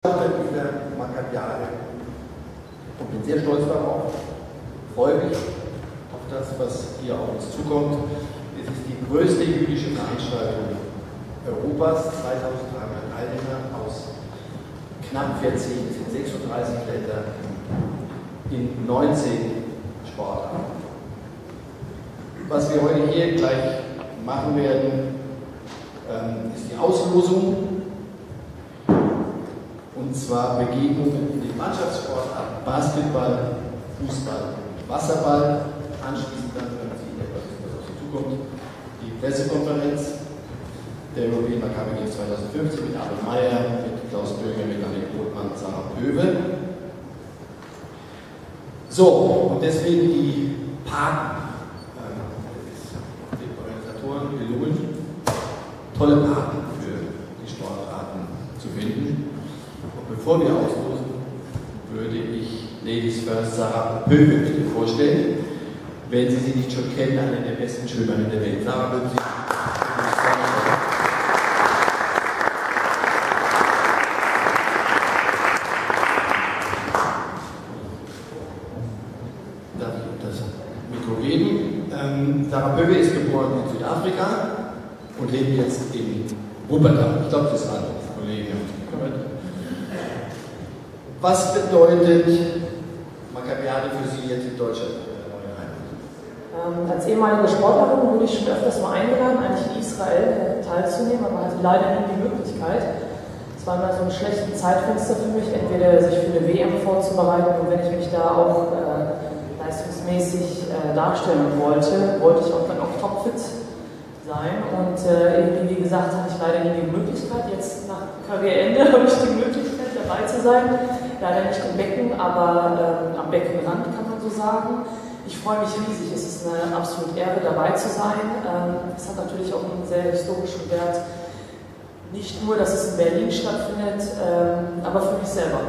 Dieser Maccabiade. Und bin sehr stolz darauf, freue mich auf das, was hier auf uns zukommt. Es ist die größte jüdische Veranstaltung Europas, 2300 Teilnehmer aus knapp 40, es sind 36 Länder in 19 Sportarten. Was wir heute hier gleich machen werden, ist die Auslosung. Und zwar Begegnungen in den Mannschaftssportarten Basketball, Fußball und Wasserball. Anschließend dann, wenn Sie etwas auf Sie zukommt, die Pressekonferenz der European Maccabi Games 2015 mit Abel Meyer, mit Klaus Böger, mit Annik Rothmann, Sarah Pöwe. So, und deswegen die Paten. Den Organisatoren gelungen, tolle Paten für die Sportarten zu finden. Und bevor wir auslosen, würde ich Ladies First Sarah Pöwe bitte vorstellen. Wenn Sie sie nicht schon kennen, eine der besten Schwimmerinnen der Welt. Sarah, würden Sie darf ich um das Mikro reden? Sarah Pöwe ist geboren in Südafrika und lebt jetzt in Wuppertal. Ich glaube, das waren Kollegen. Was bedeutet Maccabiade für Sie jetzt in Deutschland? Als ehemalige Sportlerin wurde ich schon öfters mal eingeladen, eigentlich in Israel teilzunehmen, aber hatte leider nie die Möglichkeit. Es war immer so ein schlechtes Zeitfenster für mich, entweder sich für eine WM vorzubereiten und wenn ich mich da auch leistungsmäßig darstellen wollte, wollte ich auch dann auch topfit sein. Und wie gesagt, hatte ich leider nie die Möglichkeit. Jetzt nach Karriereende habe ich die Möglichkeit dabei zu sein. Leider nicht im Becken, aber am Beckenrand kann man so sagen. Ich freue mich riesig, es ist eine absolute Ehre, dabei zu sein. Es hat natürlich auch einen sehr historischen Wert. Nicht nur, dass es in Berlin stattfindet, aber für mich selber.